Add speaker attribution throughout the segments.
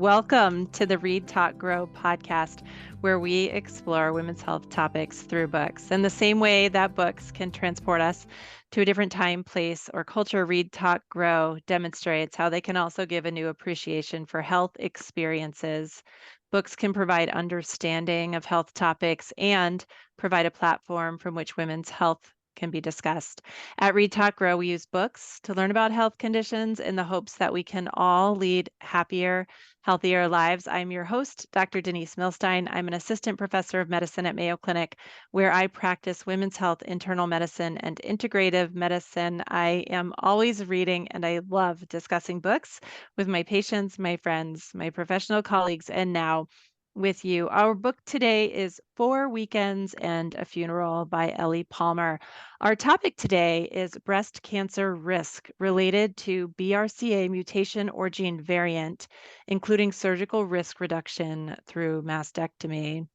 Speaker 1: Welcome to the Read, Talk, Grow podcast, where we explore women's health topics through books. In the same way that books can transport us to a different time, place, or culture, Read, Talk, Grow demonstrates how they can also give a new appreciation for health experiences. Books can provide understanding of health topics and provide a platform from which women's health can be discussed. At Read Talk Grow, we use books to learn about health conditions in the hopes that we can all lead happier, healthier lives. I'm your host, Dr. Denise Milstein. I'm an assistant professor of medicine at Mayo Clinic, where I practice women's health, internal medicine, and integrative medicine. I am always reading and I love discussing books with my patients, my friends, my professional colleagues, and now with you. Our book today is 4 Weekends and a Funeral by Ellie Palmer. Our topic today is breast cancer risk related to BRCA mutation or gene variant, including surgical risk reduction through mastectomy.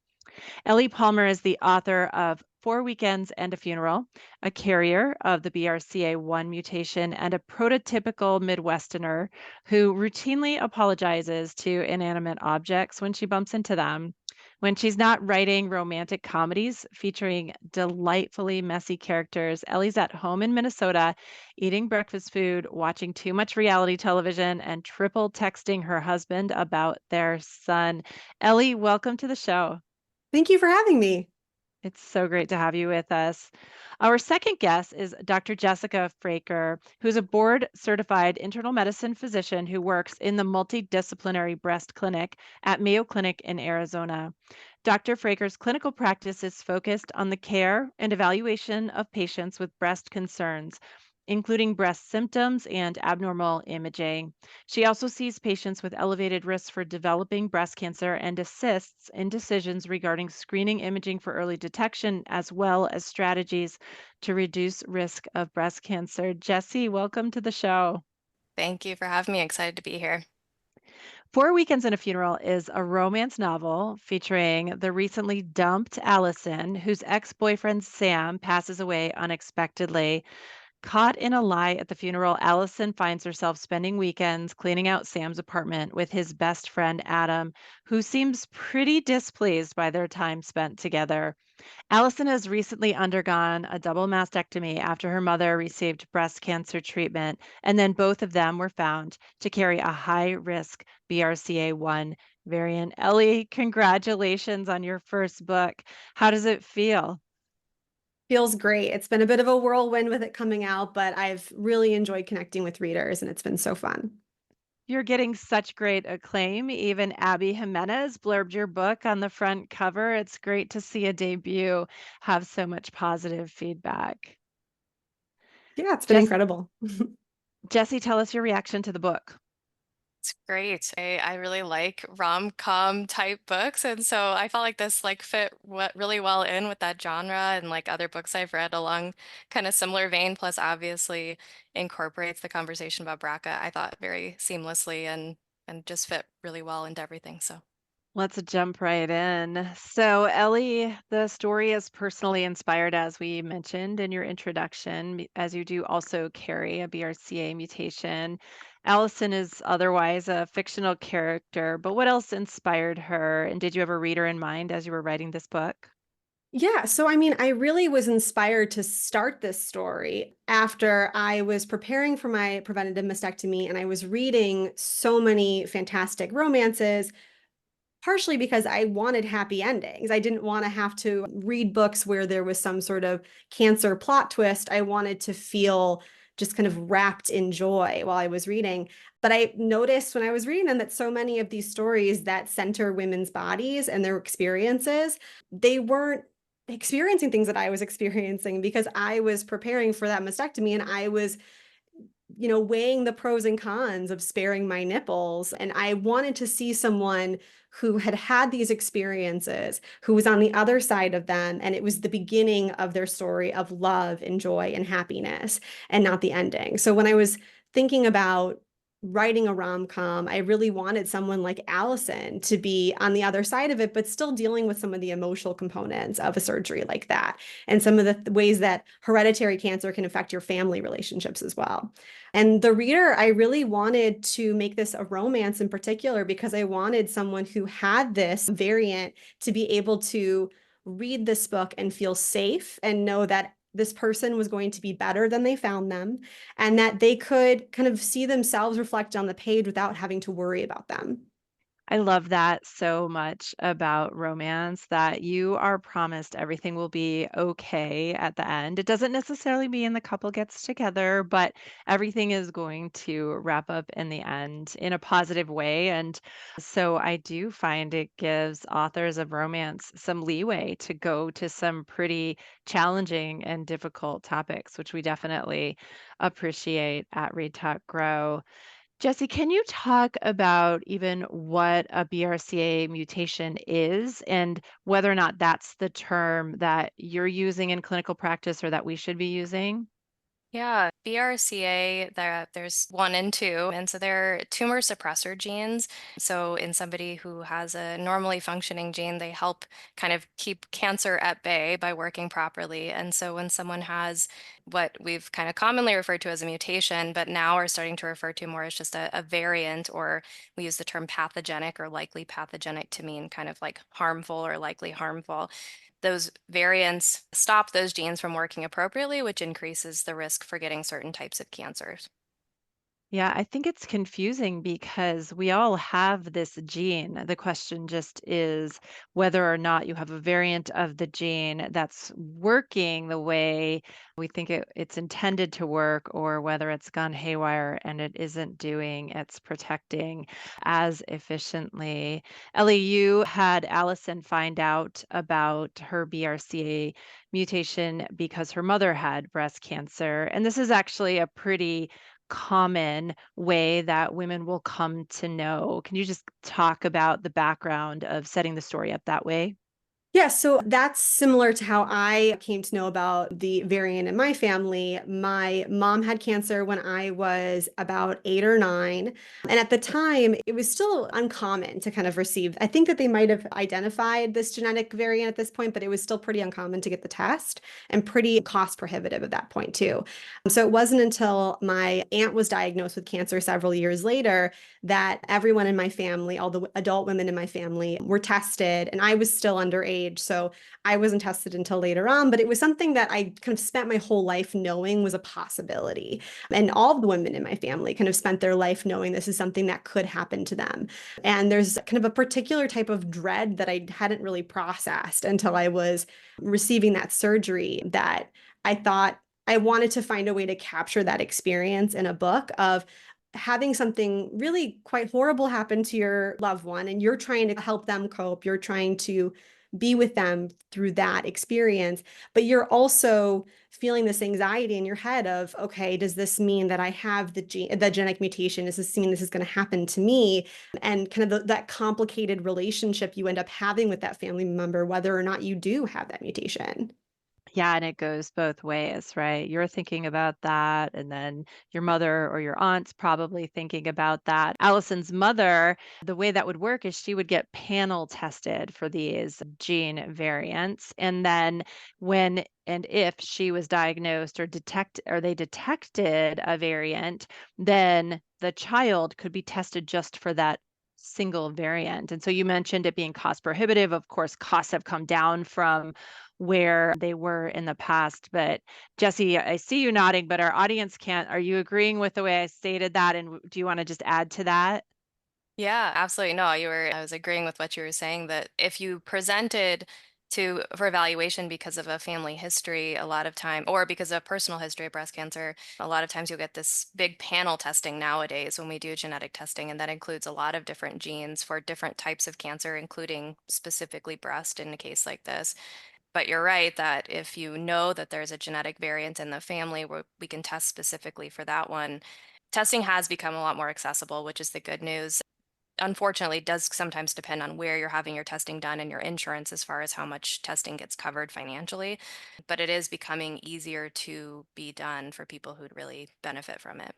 Speaker 1: Ellie Palmer is the author of 4 Weekends and a Funeral, a carrier of the BRCA1 mutation, and a prototypical Midwesterner who routinely apologizes to inanimate objects when she bumps into them. When she's not writing romantic comedies featuring delightfully messy characters, Ellie's at home in Minnesota, eating breakfast food, watching too much reality television, and triple texting her husband about their son. Ellie, welcome to the show.
Speaker 2: Thank you for having me.
Speaker 1: It's so great to have you with us. Our second guest is Dr. Jessica Fraker, who's a board certified internal medicine physician who works in the multidisciplinary breast clinic at Mayo Clinic in Arizona. Dr. Fraker's clinical practice is focused on the care and evaluation of patients with breast concerns, including breast symptoms and abnormal imaging. She also sees patients with elevated risk for developing breast cancer and assists in decisions regarding screening imaging for early detection, as well as strategies to reduce risk of breast cancer. Jessie, welcome to the show.
Speaker 3: Thank you for having me. Excited to be here.
Speaker 1: 4 Weekends and a Funeral is a romance novel featuring the recently dumped Alison, whose ex-boyfriend Sam passes away unexpectedly. Caught in a lie at the funeral, Alison finds herself spending weekends cleaning out Sam's apartment with his best friend Adam, who seems pretty displeased by their time spent together. Alison has recently undergone a double mastectomy after her mother received breast cancer treatment, and then both of them were found to carry a high risk BRCA1 variant. Ellie, congratulations on your first book. How does it feel?
Speaker 2: Feels great. It's been a bit of a whirlwind with it coming out, but I've really enjoyed connecting with readers and it's been so fun.
Speaker 1: You're getting such great acclaim. Even Abby Jimenez blurbed your book on the front cover. It's great to see a debut have so much positive feedback.
Speaker 2: Yeah, it's been
Speaker 1: Jess,
Speaker 2: incredible.
Speaker 1: Jessie, tell us your reaction to the book.
Speaker 3: It's great. I really like rom-com type books, and so I felt like this fit really well in with that genre and other books I've read along kind of similar vein, plus obviously incorporates the conversation about BRCA, I thought very seamlessly and just fit really well into everything. So
Speaker 1: Let's jump right in. So, Ellie, the story is personally inspired, as we mentioned in your introduction, as you do also carry a BRCA mutation. Alison is otherwise a fictional character, but what else inspired her? And did you have a reader in mind as you were writing this book?
Speaker 2: Yeah, so I mean, I really was inspired to start this story after I was preparing for my preventative mastectomy and I was reading so many fantastic romances, partially because I wanted happy endings. I didn't want to have to read books where there was some sort of cancer plot twist. I wanted to feel just kind of wrapped in joy while I was reading. But I noticed when I was reading them that so many of these stories that center women's bodies and their experiences, they weren't experiencing things that I was experiencing because I was preparing for that mastectomy and I was weighing the pros and cons of sparing my nipples. And I wanted to see someone who had had these experiences, who was on the other side of them. And it was the beginning of their story of love and joy and happiness and not the ending. So when I was thinking about writing a rom-com, I really wanted someone like Alison to be on the other side of it, but still dealing with some of the emotional components of a surgery like that, and some of the ways that hereditary cancer can affect your family relationships as well. And the reader, I really wanted to make this a romance in particular because I wanted someone who had this variant to be able to read this book and feel safe and know that this person was going to be better than they found them, and that they could kind of see themselves reflect on the page without having to worry about them.
Speaker 1: I love that so much about romance that you are promised everything will be okay at the end. It doesn't necessarily mean the couple gets together, but everything is going to wrap up in the end in a positive way. And so I do find it gives authors of romance some leeway to go to some pretty challenging and difficult topics, which we definitely appreciate at Read Talk Grow. Jesse, can you talk about even what a BRCA mutation is and whether or not that's the term that you're using in clinical practice or that we should be using?
Speaker 3: Yeah, BRCA, there's one and two, and so they're tumor suppressor genes. So in somebody who has a normally functioning gene, they help kind of keep cancer at bay by working properly. And so when someone has what we've kind of commonly referred to as a mutation, but now are starting to refer to more as just a variant, or we use the term pathogenic or likely pathogenic to mean kind of like harmful or likely harmful. Those variants stop those genes from working appropriately, which increases the risk for getting certain types of cancers.
Speaker 1: Yeah, I think it's confusing because we all have this gene. The question just is whether or not you have a variant of the gene that's working the way we think it's intended to work, or whether it's gone haywire and it isn't doing its protecting as efficiently. Ellie, you had Allison find out about her BRCA mutation because her mother had breast cancer. And this is actually a pretty common way that women will come to know. Can you just talk about the background of setting the story up that way?
Speaker 2: Yeah, so that's similar to how I came to know about the variant in my family. My mom had cancer when I was about 8 or 9. And at the time, it was still uncommon to kind of receive. I think that they might have identified this genetic variant at this point, but it was still pretty uncommon to get the test and pretty cost prohibitive at that point, too. So it wasn't until my aunt was diagnosed with cancer several years later that everyone in my family, all the adult women in my family, were tested, and I was still underage, so I wasn't tested until later on, but it was something that I kind of spent my whole life knowing was a possibility. And all of the women in my family kind of spent their life knowing this is something that could happen to them. And there's kind of a particular type of dread that I hadn't really processed until I was receiving that surgery, that I thought I wanted to find a way to capture that experience in a book of having something really quite horrible happen to your loved one, and you're trying to help them cope. You're trying to be with them through that experience, but you're also feeling this anxiety in your head of, okay, does this mean that I have the genetic mutation? Does this mean this is going to happen to me? And kind of that complicated relationship you end up having with that family member, whether or not you do have that mutation.
Speaker 1: Yeah, and it goes both ways, right? You're thinking about that, and then your mother or your aunt's probably thinking about that. Allison's mother, the way that would work is she would get panel tested for these gene variants. And then when and if she was diagnosed or they detected a variant, then the child could be tested just for that single variant. And so you mentioned it being cost prohibitive. Of course, costs have come down from where they were in the past. But Jesse, I see you nodding, but our audience can't. Are you agreeing with the way I stated that? And do you want to just add to that?
Speaker 3: Yeah, absolutely. No, I was agreeing with what you were saying that if you presented for evaluation because of a family history, a lot of time, or because of personal history of breast cancer, a lot of times you'll get this big panel testing nowadays when we do genetic testing, and that includes a lot of different genes for different types of cancer, including specifically breast in a case like this. But you're right that if you know that there's a genetic variant in the family, where we can test specifically for that one. Testing has become a lot more accessible, which is the good news. Unfortunately, it does sometimes depend on where you're having your testing done and your insurance as far as how much testing gets covered financially. But it is becoming easier to be done for people who'd really benefit from it.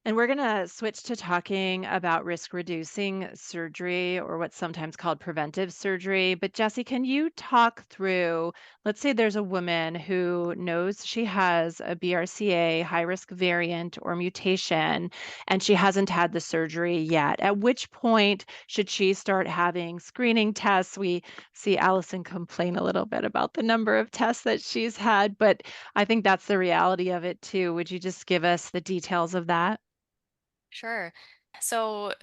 Speaker 1: And we're going to switch to talking about risk reducing surgery or what's sometimes called preventive surgery. But Jesse, can you talk through, let's say there's a woman who knows she has a BRCA high risk variant or mutation and she hasn't had the surgery yet. At which point should she start having screening tests? We see Alison complain a little bit about the number of tests that she's had, but I think that's the reality of it too. Would you just give us the details of that?
Speaker 3: Sure. So,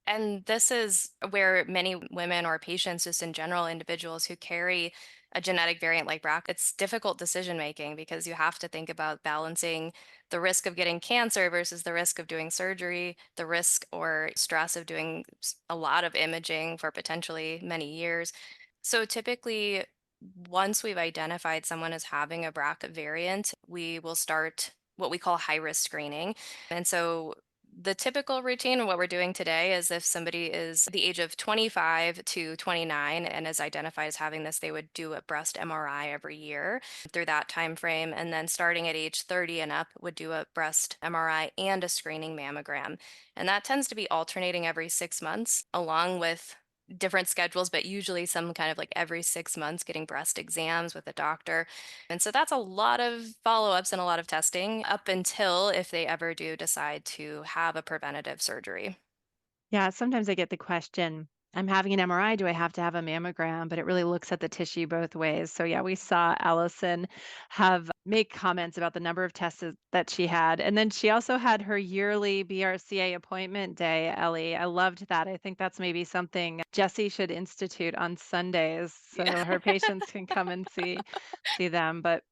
Speaker 3: and this is where many women or patients, just in general, individuals who carry a genetic variant like BRCA, it's difficult decision making because you have to think about balancing the risk of getting cancer versus the risk of doing surgery, the risk or stress of doing a lot of imaging for potentially many years. So typically, once we've identified someone as having a BRCA variant, we will start what we call high risk screening. And so the typical routine and what we're doing today is if somebody is the age of 25 to 29 and is identified as having this, they would do a breast MRI every year through that time frame. And then starting at age 30 and up would do a breast MRI and a screening mammogram. And that tends to be alternating every 6 months, along with different schedules, but usually some kind of like every 6 months getting breast exams with a doctor. And so that's a lot of follow ups and a lot of testing up until if they ever do decide to have a preventative surgery.
Speaker 1: Yeah, sometimes I get the question, I'm having an MRI, do I have to have a mammogram? But it really looks at the tissue both ways. So yeah, we saw Allison have make comments about the number of tests that she had. And then she also had her yearly BRCA appointment day, Ellie. I loved that. I think that's maybe something Jesse should institute on Sundays
Speaker 3: Yeah.
Speaker 1: so her patients can come and see them. But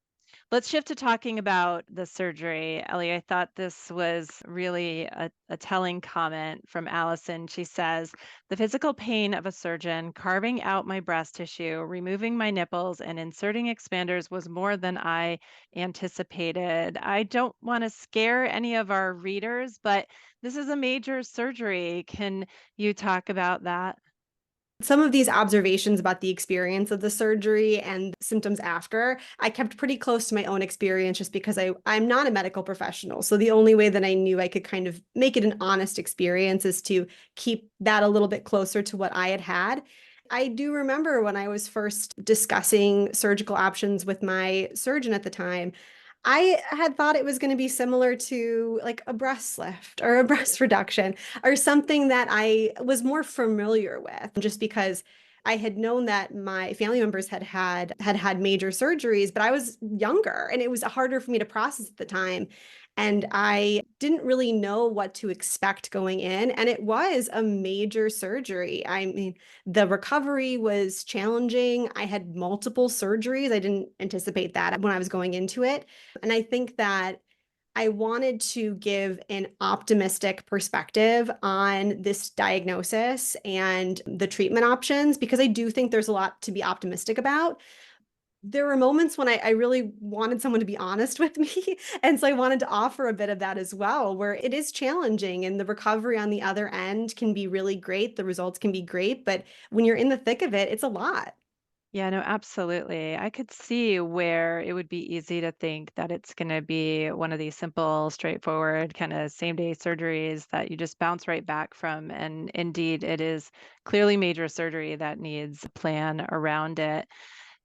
Speaker 1: let's shift to talking about the surgery. Ellie, I thought this was really a telling comment from Allison. She says, the physical pain of a surgeon carving out my breast tissue, removing my nipples, and inserting expanders was more than I anticipated. I don't want to scare any of our readers, but this is a major surgery. Can you talk about that?
Speaker 2: Some of these observations about the experience of the surgery and symptoms after, I kept pretty close to my own experience just because I'm not a medical professional. So the only way that I knew I could kind of make it an honest experience is to keep that a little bit closer to what I had had. I do remember when I was first discussing surgical options with my surgeon at the time, I had thought it was going to be similar to like a breast lift or a breast reduction or something that I was more familiar with just because I had known that my family members had major surgeries, but I was younger and it was harder for me to process at the time. And I didn't really know what to expect going in. And it was a major surgery. I mean, the recovery was challenging. I had multiple surgeries. I didn't anticipate that when I was going into it. And I think that I wanted to give an optimistic perspective on this diagnosis and the treatment options because I do think there's a lot to be optimistic about. There were moments when I really wanted someone to be honest with me. And so I wanted to offer a bit of that as well, where it is challenging and the recovery on the other end can be really great. The results can be great. But when you're in the thick of it, it's a lot.
Speaker 1: Yeah, no, absolutely. I could see where it would be easy to think that it's going to be one of these simple, straightforward, kind of same day surgeries that you just bounce right back from. And indeed, it is clearly major surgery that needs a plan around it.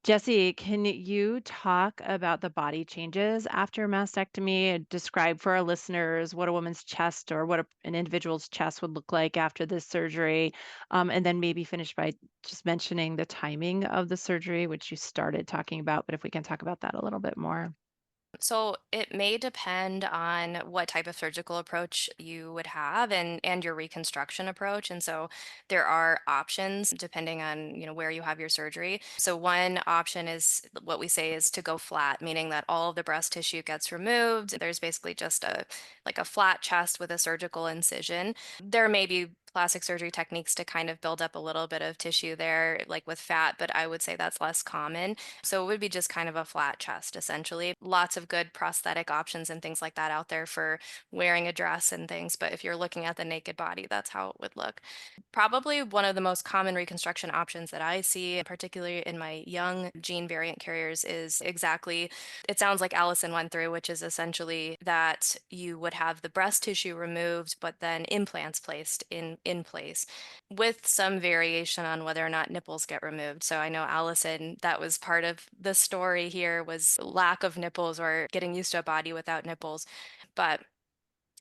Speaker 1: Jesse, can you talk about the body changes after mastectomy and describe for our listeners what a woman's chest or what an individual's chest would look like after this surgery? And then maybe finish by just mentioning the timing of the surgery, which you started talking about, but if we can talk about that a little bit more.
Speaker 3: So it may depend on what type of surgical approach you would have and your reconstruction approach. And so there are options depending on, where you have your surgery. So one option is what we say is to go flat, meaning that all of the breast tissue gets removed. There's basically just a like a flat chest with a surgical incision. There may be plastic surgery techniques to kind of build up a little bit of tissue there, like with fat, but I would say that's less common. So it would be just kind of a flat chest, essentially. Lots of good prosthetic options and things like that out there for wearing a dress and things. But if you're looking at the naked body, that's how it would look. Probably one of the most common reconstruction options that I see, particularly in my young gene variant carriers, is exactly it sounds like Alison went through, which is essentially that you would have the breast tissue removed, but then implants placed in place with some variation on whether or not nipples get removed. So I know Alison, that was part of the story here was lack of nipples or getting used to a body without nipples. But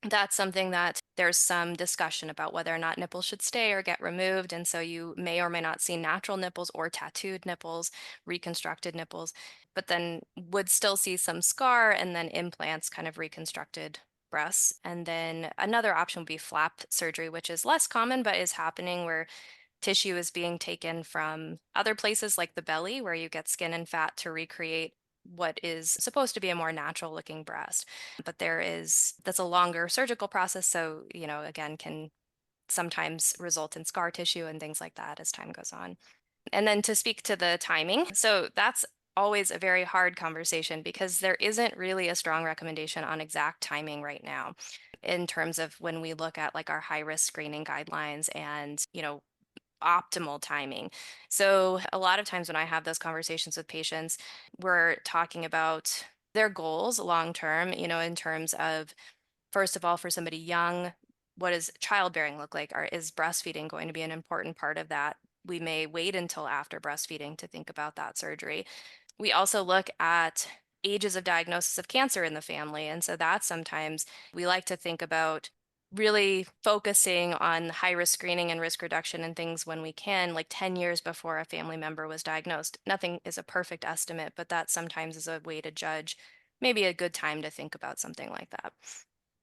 Speaker 3: that's something that there's some discussion about whether or not nipples should stay or get removed. And so you may or may not see natural nipples or tattooed nipples, reconstructed nipples, but then would still see some scar and then implants, kind of reconstructed breasts. And then another option would be flap surgery, which is less common but is happening where tissue is being taken from other places like the belly, where you get skin and fat to recreate what is supposed to be a more natural looking breast. But that's a longer surgical process. So, again, can sometimes result in scar tissue and things like that as time goes on. And then to speak to the timing, so that's always a very hard conversation because there isn't really a strong recommendation on exact timing right now in terms of when we look at like our high risk screening guidelines and, optimal timing. So, a lot of times when I have those conversations with patients, we're talking about their goals long term, in terms of, first of all, for somebody young, what does childbearing look like? Or is breastfeeding going to be an important part of that? We may wait until after breastfeeding to think about that surgery. We also look at ages of diagnosis of cancer in the family. And so that's sometimes we like to think about really focusing on high risk screening and risk reduction and things when we can, like 10 years before a family member was diagnosed. Nothing is a perfect estimate, but that sometimes is a way to judge maybe a good time to think about something like that.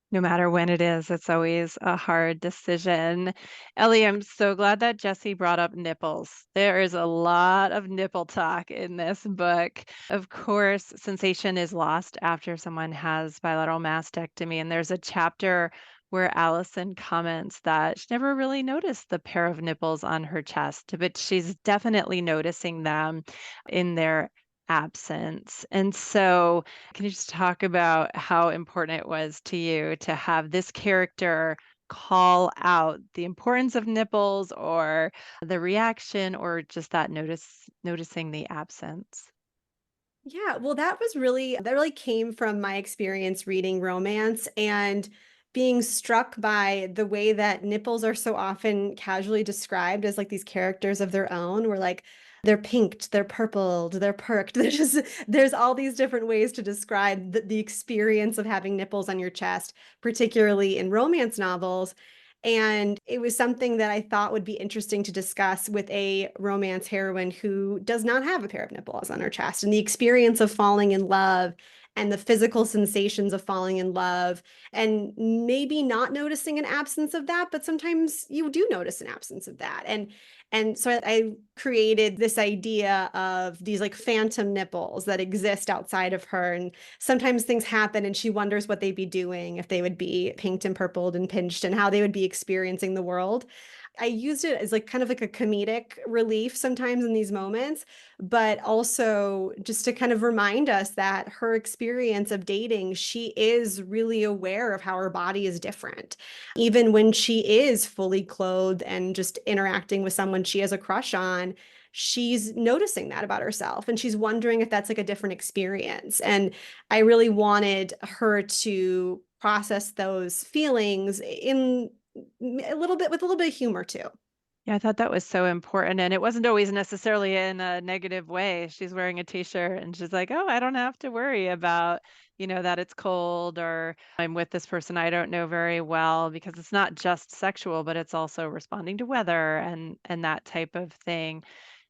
Speaker 1: No matter when it is, it's always a hard decision. Ellie, I'm so glad that Jesse brought up nipples. There is a lot of nipple talk in this book. Of course, sensation is lost after someone has bilateral mastectomy, and there's a chapter where Alison comments that she never really noticed the pair of nipples on her chest, but she's definitely noticing them in their absence. And so, can you just talk about how important it was to you to have this character call out the importance of nipples or the reaction or just that noticing the absence?
Speaker 2: Yeah, well, that really came from my experience reading romance and being struck by the way that nipples are so often casually described as like these characters of their own, where like they're pinked, they're purpled, they're perked. There's all these different ways to describe the experience of having nipples on your chest, particularly in romance novels. And it was something that I thought would be interesting to discuss with a romance heroine who does not have a pair of nipples on her chest and the experience of falling in love and the physical sensations of falling in love and maybe not noticing an absence of that, but sometimes you do notice an absence of that. And so I created this idea of these like phantom nipples that exist outside of her. And sometimes things happen and she wonders what they'd be doing if they would be pinked and purpled and pinched and how they would be experiencing the world. I used it as like kind of like a comedic relief sometimes in these moments, but also just to kind of remind us that her experience of dating, she is really aware of how her body is different. Even when she is fully clothed and just interacting with someone she has a crush on, she's noticing that about herself and she's wondering if that's like a different experience. And I really wanted her to process those feelings in a little bit with a little bit of humor too.
Speaker 1: Yeah, I thought that was so important. And it wasn't always necessarily in a negative way. She's wearing a t-shirt and she's like, oh, I don't have to worry about, that it's cold or I'm with this person I don't know very well because it's not just sexual, but it's also responding to weather and that type of thing.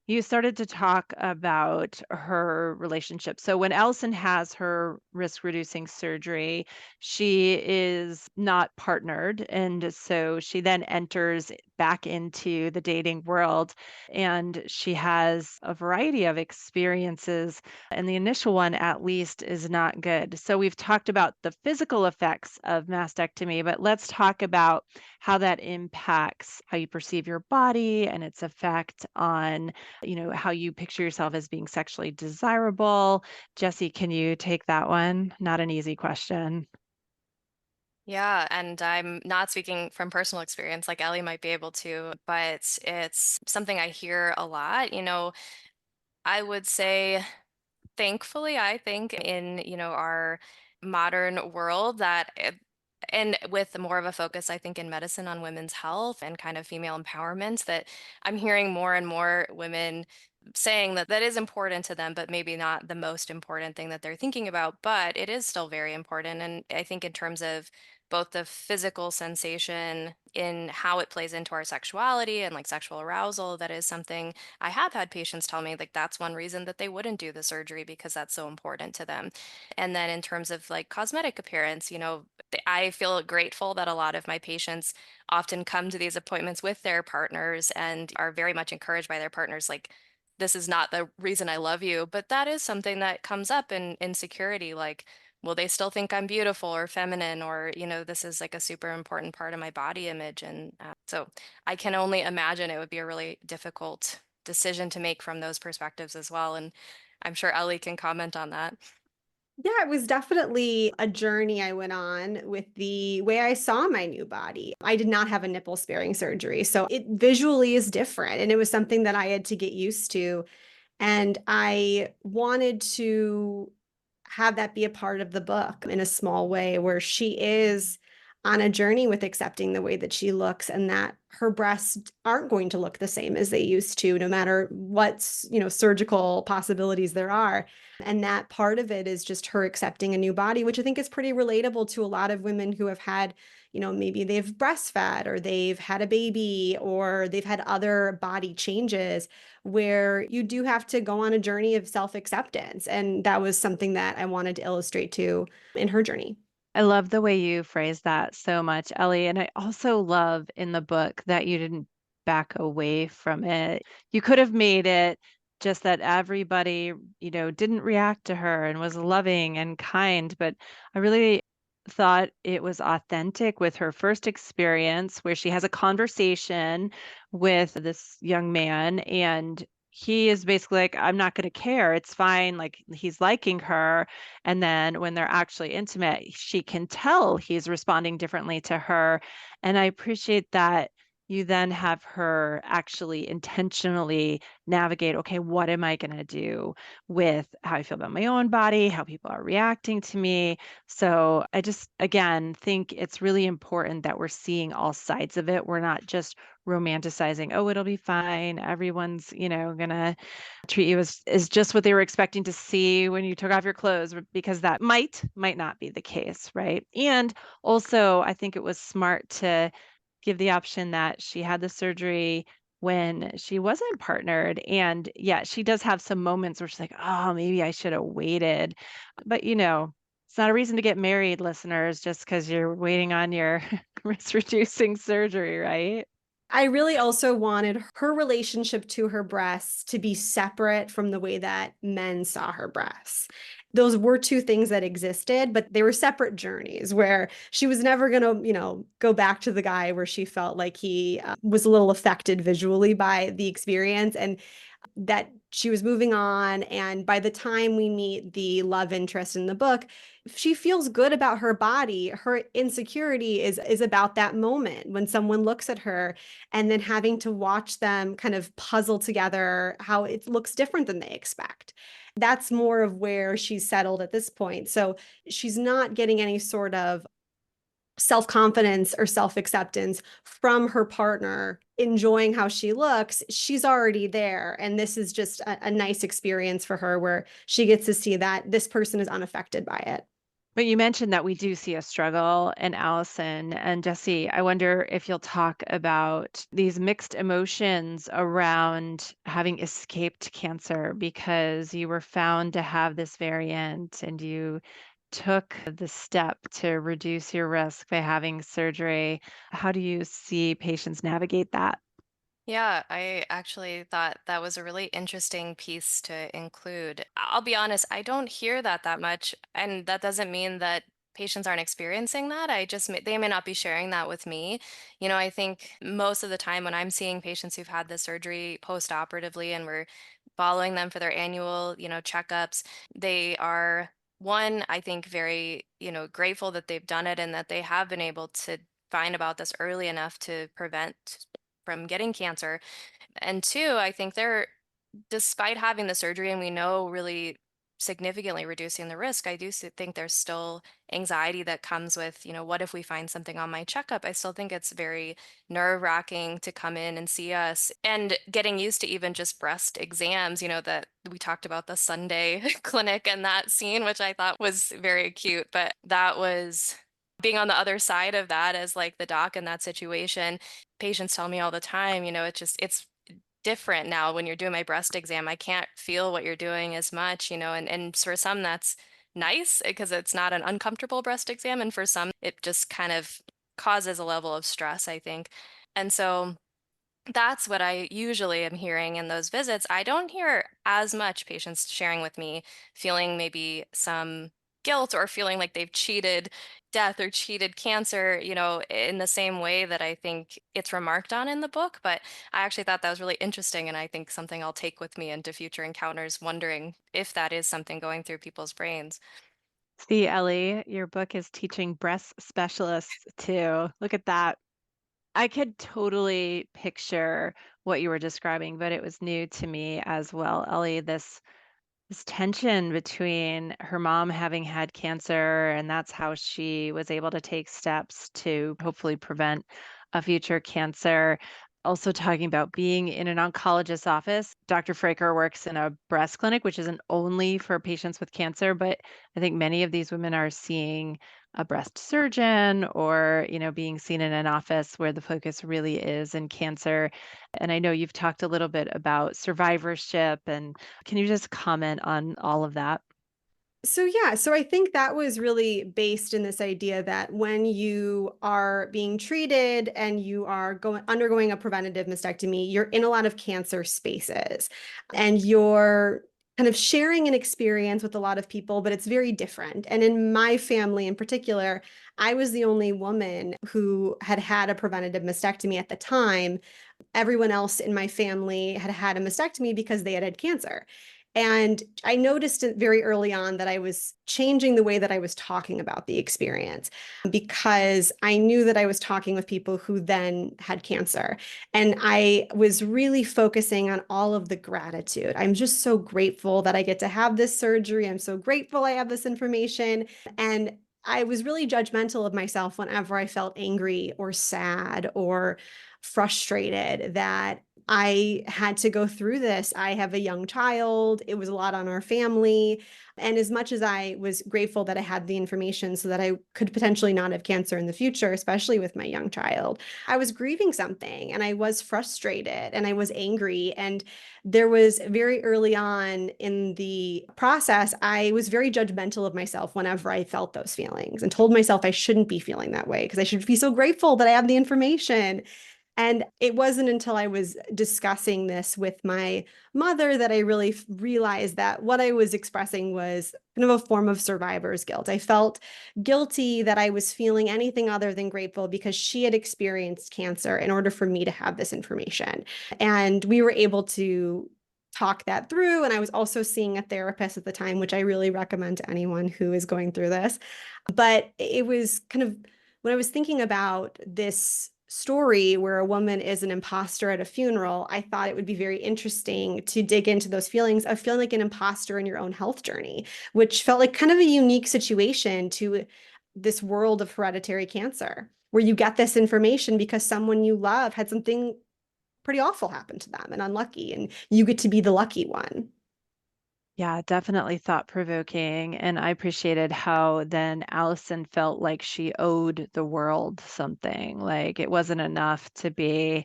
Speaker 1: You started to talk about her relationship. So when Alison has her risk reducing surgery, she is not partnered. And so she then enters back into the dating world. And she has a variety of experiences. And the initial one, at least, is not good. So we've talked about the physical effects of mastectomy, but let's talk about how that impacts how you perceive your body and its effect on, how you picture yourself as being sexually desirable. Jessie, can you take that one? Not an easy question.
Speaker 3: Yeah, and I'm not speaking from personal experience like Ellie might be able to, but it's something I hear a lot. I would say thankfully, I think in, our modern world and with more of a focus, I think, in medicine on women's health and kind of female empowerment, that I'm hearing more and more women saying that that is important to them, but maybe not the most important thing that they're thinking about, but it is still very important. And I think in terms of both the physical sensation in how it plays into our sexuality and like sexual arousal, that is something I have had patients tell me like that's one reason that they wouldn't do the surgery because that's so important to them. And then in terms of like cosmetic appearance, I feel grateful that a lot of my patients often come to these appointments with their partners and are very much encouraged by their partners. Like, this is not the reason I love you, but that is something that comes up in insecurity. Like, will they still think I'm beautiful or feminine? Or, this is like a super important part of my body image. And so I can only imagine it would be a really difficult decision to make from those perspectives as well. And I'm sure Ellie can comment on that.
Speaker 2: Yeah, it was definitely a journey I went on with the way I saw my new body. I did not have a nipple sparing surgery, so it visually is different. And it was something that I had to get used to. And I wanted to have that be a part of the book in a small way where she is on a journey with accepting the way that she looks and that her breasts aren't going to look the same as they used to, no matter what, surgical possibilities there are. And that part of it is just her accepting a new body, which I think is pretty relatable to a lot of women who have had, maybe they've breastfed or they've had a baby or they've had other body changes where you do have to go on a journey of self-acceptance. And that was something that I wanted to illustrate too in her journey.
Speaker 1: I love the way you phrase that so much, Ellie. And I also love in the book that you didn't back away from it. You could have made it just that everybody, didn't react to her and was loving and kind. But I really thought it was authentic with her first experience where she has a conversation with this young man and he is basically like, I'm not going to care. It's fine. Like he's liking her. And then when they're actually intimate, she can tell he's responding differently to her. And I appreciate that you then have her actually intentionally navigate, okay, what am I going to do with how I feel about my own body, how people are reacting to me. So I just, again, think it's really important that we're seeing all sides of it. We're not just romanticizing, oh, it'll be fine. Everyone's, gonna treat you as is just what they were expecting to see when you took off your clothes, because that might not be the case, right? And also, I think it was smart to give the option that she had the surgery when she wasn't partnered. And yeah, she does have some moments where she's like, oh, maybe I should have waited. But it's not a reason to get married, listeners, just because you're waiting on your risk reducing surgery, right?
Speaker 2: I really also wanted her relationship to her breasts to be separate from the way that men saw her breasts. Those were two things that existed, but they were separate journeys where she was never going to, go back to the guy where she felt like he was a little affected visually by the experience. And that she was moving on. And by the time we meet the love interest in the book, she feels good about her body. Her insecurity is about that moment when someone looks at her and then having to watch them kind of puzzle together how it looks different than they expect. That's more of where she's settled at this point. So she's not getting any sort of self-confidence or self-acceptance from her partner enjoying how she looks. She's already there, and this is just a nice experience for her where she gets to see that this person is unaffected by it.
Speaker 1: But you mentioned that we do see a struggle in Alison and Jessie. I wonder if you'll talk about these mixed emotions around having escaped cancer because you were found to have this variant and you took the step to reduce your risk by having surgery. How do you see patients navigate that?
Speaker 3: Yeah, I actually thought that was a really interesting piece to include. I'll be honest, I don't hear that much, and that doesn't mean that patients aren't experiencing that. They may not be sharing that with me. I think most of the time when I'm seeing patients who've had the surgery post-operatively and we're following them for their annual, checkups, they are one, I think very, grateful that they've done it and that they have been able to find about this early enough to prevent from getting cancer. And two, I think they're, despite having the surgery and we know really significantly reducing the risk, I do think there's still anxiety that comes with, what if we find something on my checkup? I still think it's very nerve-wracking to come in and see us and getting used to even just breast exams, that we talked about the Sunday clinic and that scene, which I thought was very cute, but that was being on the other side of that as like the doc in that situation. Patients tell me all the time, it's different now when you're doing my breast exam. I can't feel what you're doing as much, and for some that's nice because it's not an uncomfortable breast exam. And for some, it just kind of causes a level of stress, I think. And so that's what I usually am hearing in those visits. I don't hear as much patients sharing with me feeling maybe some guilt or feeling like they've cheated death or cheated cancer, in the same way that I think it's remarked on in the book. But I actually thought that was really interesting. And I think something I'll take with me into future encounters, wondering if that is something going through people's brains.
Speaker 1: See, Ellie, your book is teaching breast specialists too. Look at that. I could totally picture what you were describing, but it was new to me as well, Ellie, this tension between her mom having had cancer, and that's how she was able to take steps to hopefully prevent a future cancer. Also, talking about being in an oncologist's office. Dr. Fraker works in a breast clinic, which isn't only for patients with cancer, but I think many of these women are seeing a breast surgeon or, being seen in an office where the focus really is in cancer. And I know you've talked a little bit about survivorship, and can you just comment on all of that?
Speaker 2: So I think that was really based in this idea that when you are being treated and you are undergoing a preventative mastectomy, you're in a lot of cancer spaces and you're kind of sharing an experience with a lot of people, but it's very different. And in my family in particular, I was the only woman who had had a preventative mastectomy at the time. Everyone else in my family had had a mastectomy because they had had cancer. And I noticed it very early on that I was changing the way that I was talking about the experience because I knew that I was talking with people who then had cancer. And I was really focusing on all of the gratitude. I'm just so grateful that I get to have this surgery. I'm so grateful I have this information. And I was really judgmental of myself whenever I felt angry or sad or frustrated that I had to go through this. I have a young child. It was a lot on our family. And as much as I was grateful that I had the information so that I could potentially not have cancer in the future, especially with my young child, I was grieving something and I was frustrated and I was angry. And there was very early on in the process, I was very judgmental of myself whenever I felt those feelings and told myself I shouldn't be feeling that way because I should be so grateful that I have the information. And it wasn't until I was discussing this with my mother that I really realized that what I was expressing was kind of a form of survivor's guilt. I felt guilty that I was feeling anything other than grateful because she had experienced cancer in order for me to have this information. And we were able to talk that through. And I was also seeing a therapist at the time, which I really recommend to anyone who is going through this. But it was kind of when I was thinking about this story where a woman is an imposter at a funeral, I thought it would be very interesting to dig into those feelings of feeling like an imposter in your own health journey, which felt like kind of a unique situation to this world of hereditary cancer, where you get this information because someone you love had something pretty awful happen to them and unlucky, and you get to be the lucky one.
Speaker 1: Yeah, definitely thought provoking. And I appreciated how then Alison felt like she owed the world something. Like it wasn't enough to be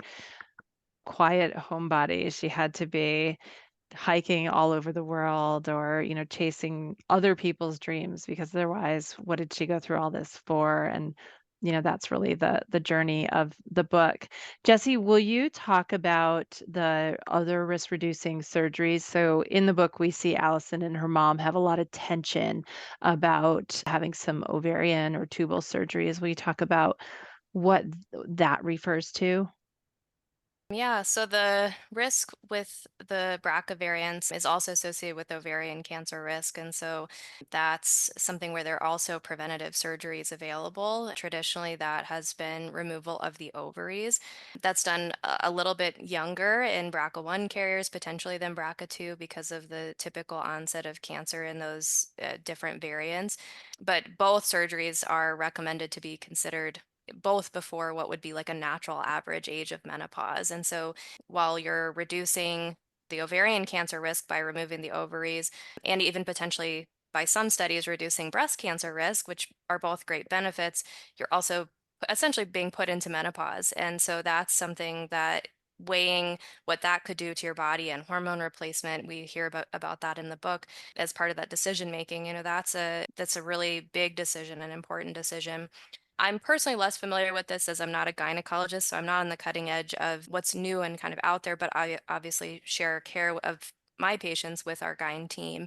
Speaker 1: quiet homebody. She had to be hiking all over the world or, chasing other people's dreams, because otherwise, what did she go through all this for? And, that's really the journey of the book. Jesse, will you talk about the other risk reducing surgeries? So in the book, we see Alison and her mom have a lot of tension about having some ovarian or tubal surgeries. Will you talk about what that refers to?
Speaker 3: Yeah, so the risk with the BRCA variants is also associated with ovarian cancer risk. And so that's something where there are also preventative surgeries available. Traditionally, that has been removal of the ovaries. That's done a little bit younger in BRCA1 carriers, potentially than BRCA2 because of the typical onset of cancer in those different variants. But both surgeries are recommended to be considered both before what would be like a natural average age of menopause. And so while you're reducing the ovarian cancer risk by removing the ovaries, and even potentially by some studies reducing breast cancer risk, which are both great benefits, you're also essentially being put into menopause. And so that's something that weighing what that could do to your body and hormone replacement, we hear about that in the book as part of that decision making. That's a really big decision, an important decision. I'm personally less familiar with this as I'm not a gynecologist, so I'm not on the cutting edge of what's new and kind of out there, but I obviously share care of my patients with our gyne team.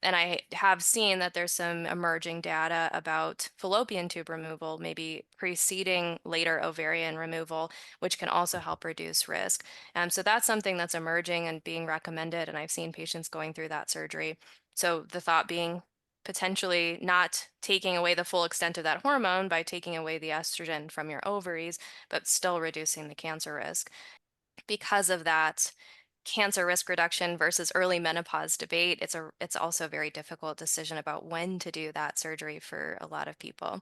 Speaker 3: And I have seen that there's some emerging data about fallopian tube removal, maybe preceding later ovarian removal, which can also help reduce risk. So that's something that's emerging and being recommended, and I've seen patients going through that surgery. So the thought being potentially not taking away the full extent of that hormone by taking away the estrogen from your ovaries, but still reducing the cancer risk. Because of that cancer risk reduction versus early menopause debate, it's also a very difficult decision about when to do that surgery for a lot of people.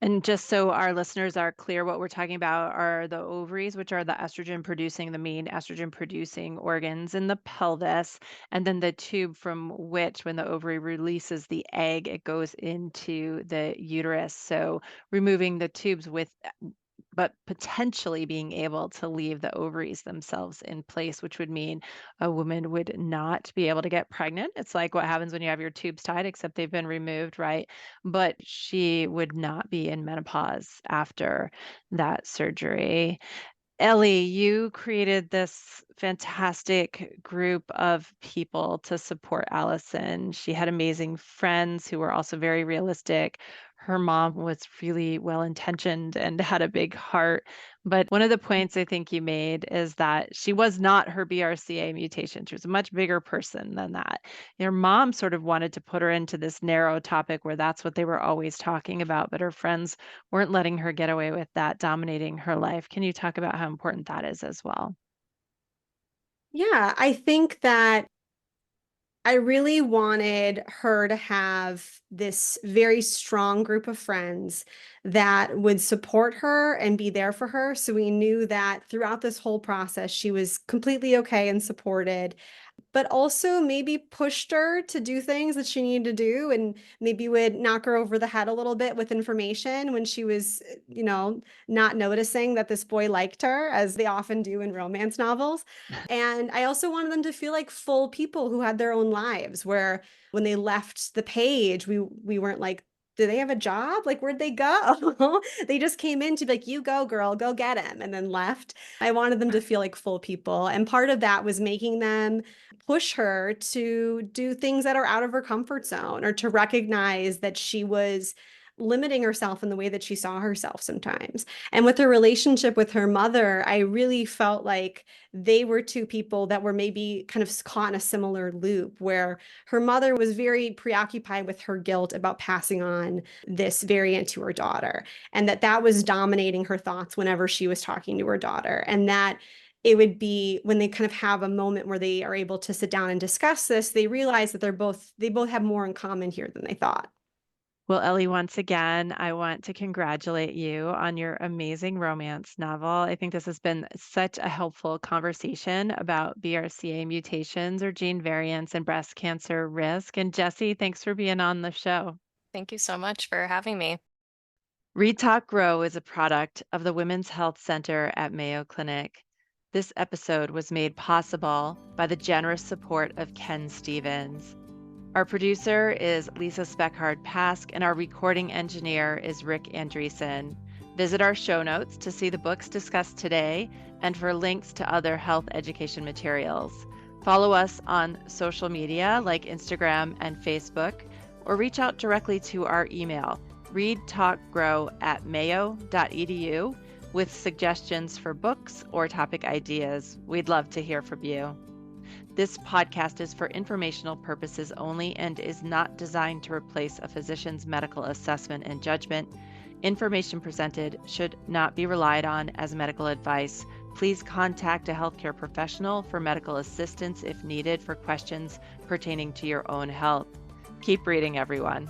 Speaker 1: And just so our listeners are clear, what we're talking about are the ovaries, which are the main estrogen producing organs in the pelvis, and then the tube from which, when the ovary releases the egg, it goes into the uterus. So removing the tubes but potentially being able to leave the ovaries themselves in place, which would mean a woman would not be able to get pregnant. It's like what happens when you have your tubes tied, except they've been removed, right? But she would not be in menopause after that surgery. Ellie, you created this fantastic group of people to support Alison. She had amazing friends who were also very realistic. Her mom was really well intentioned and had a big heart. But one of the points I think you made is that she was not her BRCA mutation. She was a much bigger person than that. Her mom sort of wanted to put her into this narrow topic where that's what they were always talking about, but her friends weren't letting her get away with that dominating her life. Can you talk about how important that is as well?
Speaker 2: Yeah, I think that I really wanted her to have this very strong group of friends that would support her and be there for her. So we knew that throughout this whole process, she was completely okay and supported, but also maybe pushed her to do things that she needed to do and maybe would knock her over the head a little bit with information when she was, not noticing that this boy liked her, as they often do in romance novels. And I also wanted them to feel like full people who had their own lives, where when they left the page, we weren't like, do they have a job? Like, where'd they go? They just came in to be like, you go, girl, go get him, and then left. I wanted them to feel like full people. And part of that was making them push her to do things that are out of her comfort zone or to recognize that she was limiting herself in the way that she saw herself sometimes. And with her relationship with her mother, I really felt like they were two people that were maybe kind of caught in a similar loop where her mother was very preoccupied with her guilt about passing on this variant to her daughter, and that was dominating her thoughts whenever she was talking to her daughter. And that it would be when they kind of have a moment where they are able to sit down and discuss this, they realize that they both have more in common here than they thought.
Speaker 1: Well, Ellie, once again, I want to congratulate you on your amazing romance novel. I think this has been such a helpful conversation about BRCA mutations or gene variants and breast cancer risk. And Jesse, thanks for being on the show.
Speaker 3: Thank you so much for having me.
Speaker 1: Read Talk Grow is a product of the Women's Health Center at Mayo Clinic. This episode was made possible by the generous support of Ken Stevens. Our producer is Lisa Speckhard-Pask, and our recording engineer is Rick Andreessen. Visit our show notes to see the books discussed today and for links to other health education materials. Follow us on social media like Instagram and Facebook, or reach out directly to our email, readtalkgrow@mayo.edu, with suggestions for books or topic ideas. We'd love to hear from you. This podcast is for informational purposes only and is not designed to replace a physician's medical assessment and judgment. Information presented should not be relied on as medical advice. Please contact a healthcare professional for medical assistance if needed for questions pertaining to your own health. Keep reading, everyone.